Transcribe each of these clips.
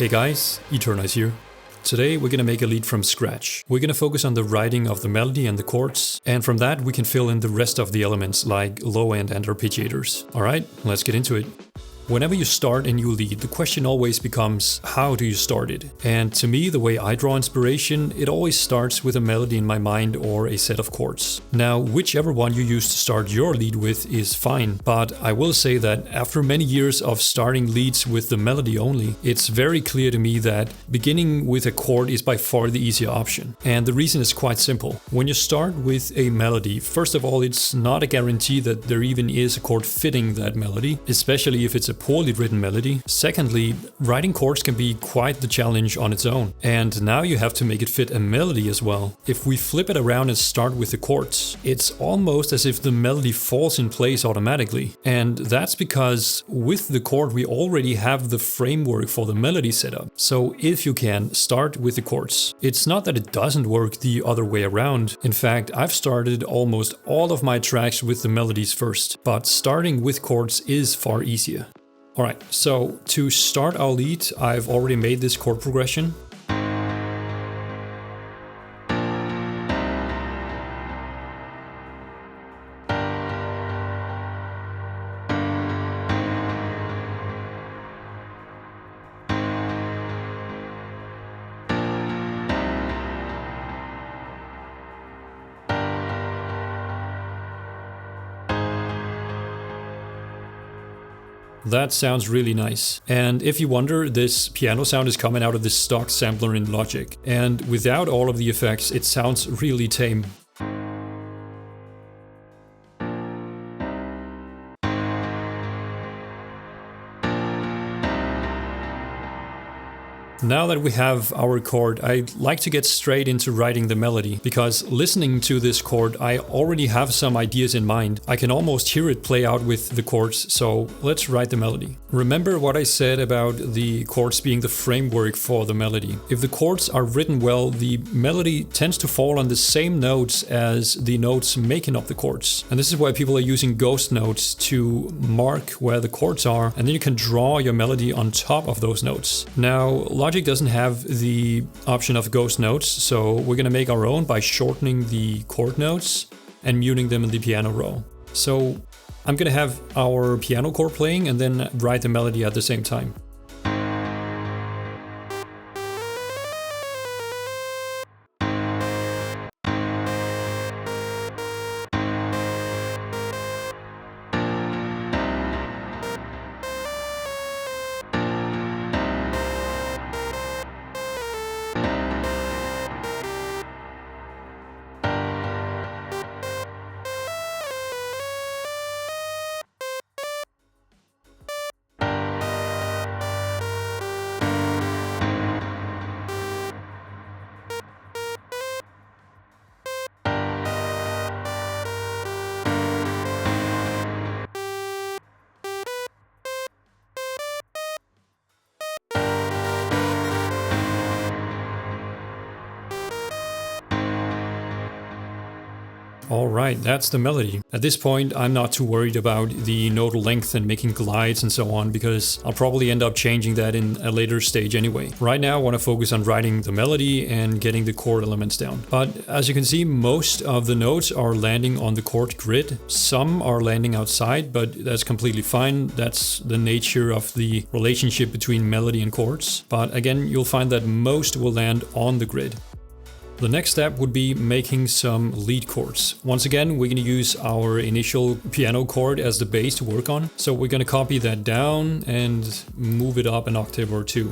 Hey guys, Eternize here. Today we're gonna make a lead from scratch. We're gonna focus on the writing of the melody and the chords, and from that we can fill in the rest of the elements like low end and arpeggiators. Alright, let's get into it. Whenever you start a new lead, the question always becomes, how do you start it? And to me, the way I draw inspiration, it always starts with a melody in my mind or a set of chords. Now, whichever one you use to start your lead with is fine, but I will say that after many years of starting leads with the melody only, it's very clear to me that beginning with a chord is by far the easier option. And the reason is quite simple. When you start with a melody, first of all, it's not a guarantee that there even is a chord fitting that melody, especially if it's a poorly written melody. Secondly, writing chords can be quite the challenge on its own. And now you have to make it fit a melody as well. If we flip it around and start with the chords, it's almost as if the melody falls in place automatically. And that's because with the chord we already have the framework for the melody set up. So if you can, start with the chords. It's not that it doesn't work the other way around. In fact, I've started almost all of my tracks with the melodies first, but starting with chords is far easier. Alright, so to start our lead, I've already made this chord progression. That sounds really nice. And if you wonder, this piano sound is coming out of this stock sampler in Logic. And without all of the effects, it sounds really tame. Now that we have our chord, I'd like to get straight into writing the melody, because listening to this chord, I already have some ideas in mind. I can almost hear it play out with the chords, so let's write the melody. Remember what I said about the chords being the framework for the melody. If the chords are written well, the melody tends to fall on the same notes as the notes making up the chords. And this is why people are using ghost notes to mark where the chords are, and then you can draw your melody on top of those notes. Now, Logic doesn't have the option of ghost notes, so we're gonna make our own by shortening the chord notes and muting them in the piano roll. So I'm gonna have our piano chord playing and then write the melody at the same time. Alright, that's the melody. At this point, I'm not too worried about the nodal length and making glides and so on, because I'll probably end up changing that in a later stage anyway. Right now, I want to focus on writing the melody and getting the chord elements down. But as you can see, most of the notes are landing on the chord grid. Some are landing outside, but that's completely fine. That's the nature of the relationship between melody and chords. But again, you'll find that most will land on the grid. The next step would be making some lead chords. Once again, we're going to use our initial piano chord as the base to work on. So we're going to copy that down and move it up an octave or two.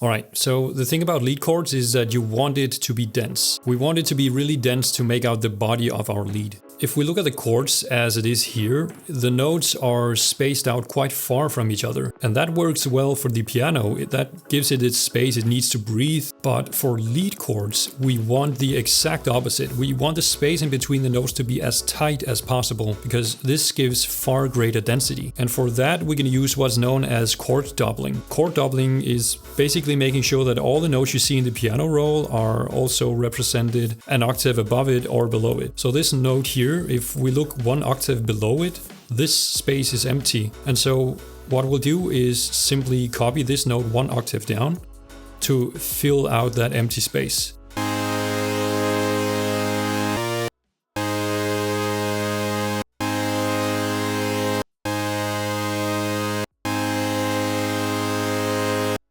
Alright, so the thing about lead chords is that you want it to be dense. We want it to be really dense to make out the body of our lead. If we look at the chords as it is here, the notes are spaced out quite far from each other. And that works well for the piano. That gives it its space it needs to breathe. But for lead chords, we want the exact opposite. We want the space in between the notes to be as tight as possible, because this gives far greater density. And for that, we're going to use what's known as chord doubling. Chord doubling is basically basically making sure that all the notes you see in the piano roll are also represented an octave above it or below it. So this note here, if we look one octave below it, this space is empty. And so what we'll do is simply copy this note one octave down to fill out that empty space.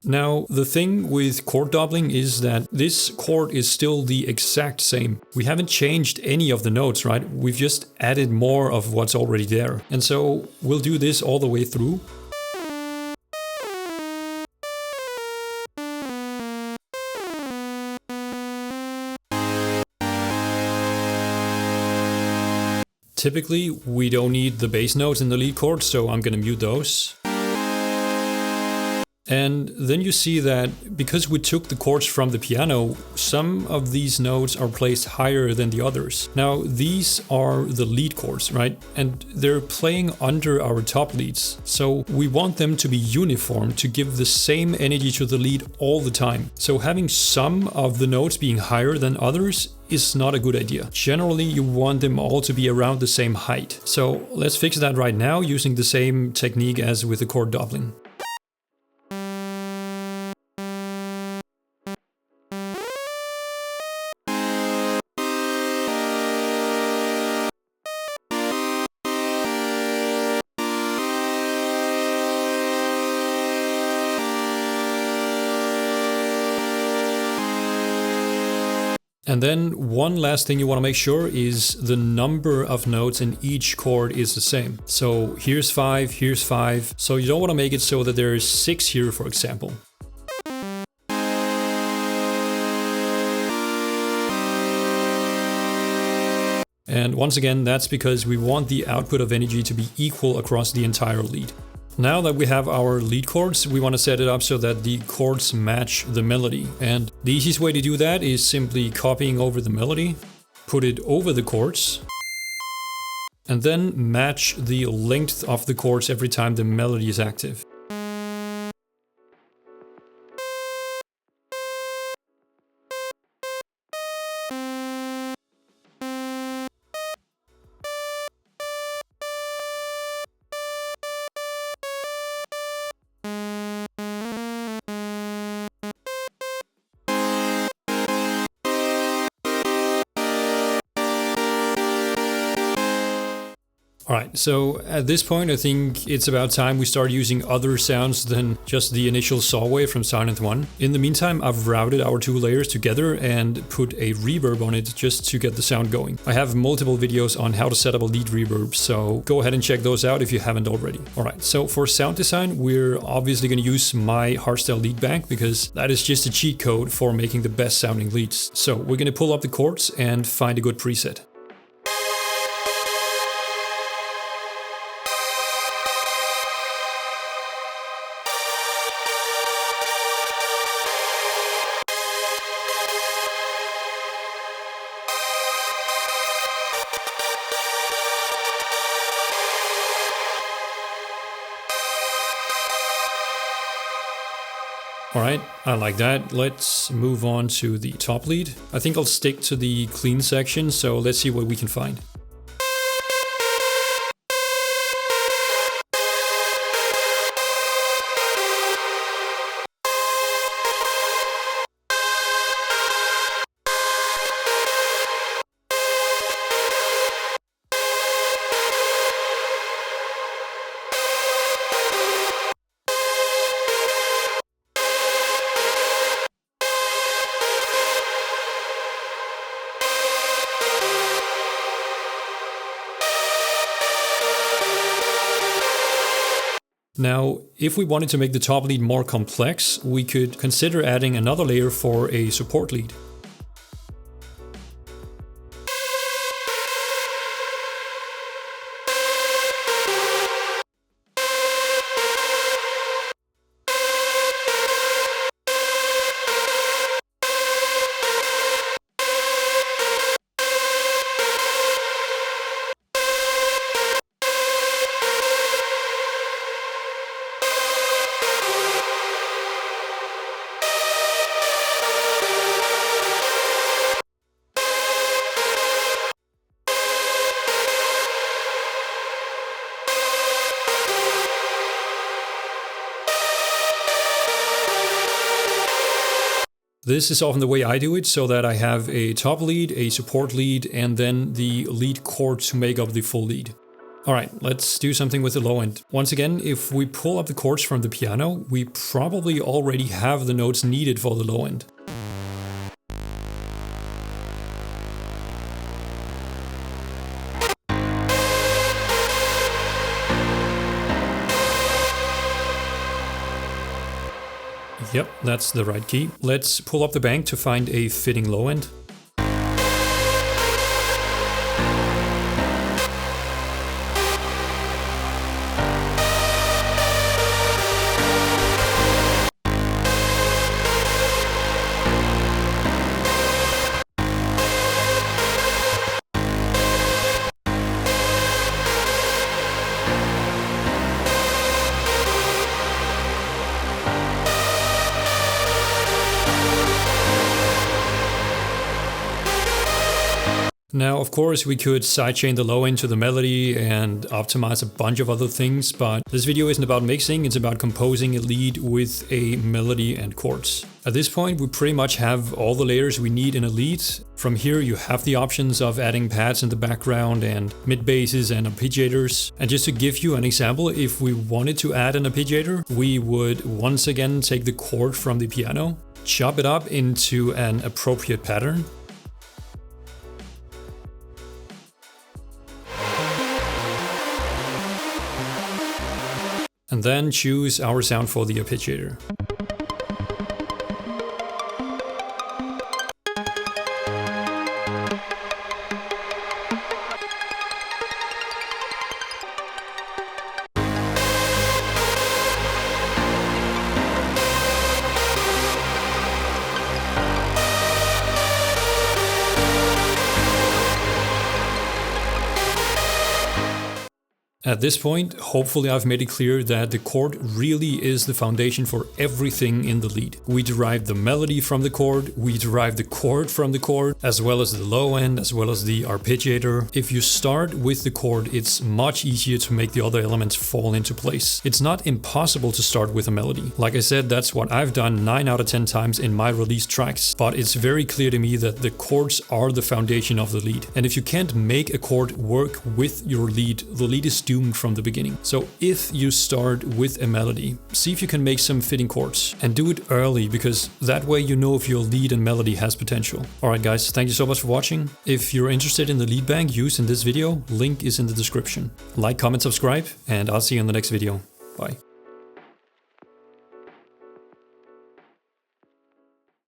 Now, the thing with chord doubling is that this chord is still the exact same. We haven't changed any of the notes, right? We've just added more of what's already there. And so we'll do this all the way through. Typically, we don't need the bass notes in the lead chord, so I'm gonna mute those. And then you see that because we took the chords from the piano, some of these notes are placed higher than the others. Now, these are the lead chords, right? And they're playing under our top leads. So we want them to be uniform to give the same energy to the lead all the time. So having some of the notes being higher than others is not a good idea. Generally, you want them all to be around the same height. So let's fix that right now using the same technique as with the chord doubling. And then one last thing you want to make sure is the number of notes in each chord is the same. So here's 5, here's 5. So you don't want to make it so that there is 6 here, for example. And once again, that's because we want the output of energy to be equal across the entire lead. Now that we have our lead chords, we want to set it up so that the chords match the melody. And the easiest way to do that is simply copying over the melody, put it over the chords, and then match the length of the chords every time the melody is active. Alright, so at this point I think it's about time we start using other sounds than just the initial saw wave from Silent 1. In the meantime, I've routed our two layers together and put a reverb on it just to get the sound going. I have multiple videos on how to set up a lead reverb, so go ahead and check those out if you haven't already. Alright, so for sound design, we're obviously going to use my Hardstyle lead bank because that is just a cheat code for making the best sounding leads. So we're going to pull up the chords and find a good preset. Alright, I like that. Let's move on to the top lead. I think I'll stick to the clean section, so let's see what we can find. Now, if we wanted to make the top lead more complex, we could consider adding another layer for a support lead. This is often the way I do it, so that I have a top lead, a support lead, and then the lead chord to make up the full lead. Alright, let's do something with the low end. Once again, if we pull up the chords from the piano, we probably already have the notes needed for the low end. Yep, that's the right key. Let's pull up the bank to find a fitting low end. Now, of course, we could sidechain the low end to the melody and optimize a bunch of other things, but this video isn't about mixing, it's about composing a lead with a melody and chords. At this point, we pretty much have all the layers we need in a lead. From here, you have the options of adding pads in the background and mid basses and arpeggiators. And just to give you an example, if we wanted to add an arpeggiator, we would once again take the chord from the piano, chop it up into an appropriate pattern, and then choose our sound for the arpeggiator. At this point, hopefully I've made it clear that the chord really is the foundation for everything in the lead. We derive the melody from the chord, we derive the chord from the chord, as well as the low end, as well as the arpeggiator. If you start with the chord, it's much easier to make the other elements fall into place. It's not impossible to start with a melody. Like I said, that's what I've done 9 out of 10 times in my released tracks, but it's very clear to me that the chords are the foundation of the lead. And if you can't make a chord work with your lead, the lead is doomed from the beginning. So if you start with a melody, see if you can make some fitting chords and do it early, because that way you know if your lead and melody has potential. Alright guys, thank you so much for watching. If you're interested in the lead bank used in this video, link is in the description. Like, comment, subscribe, and I'll see you in the next video. Bye.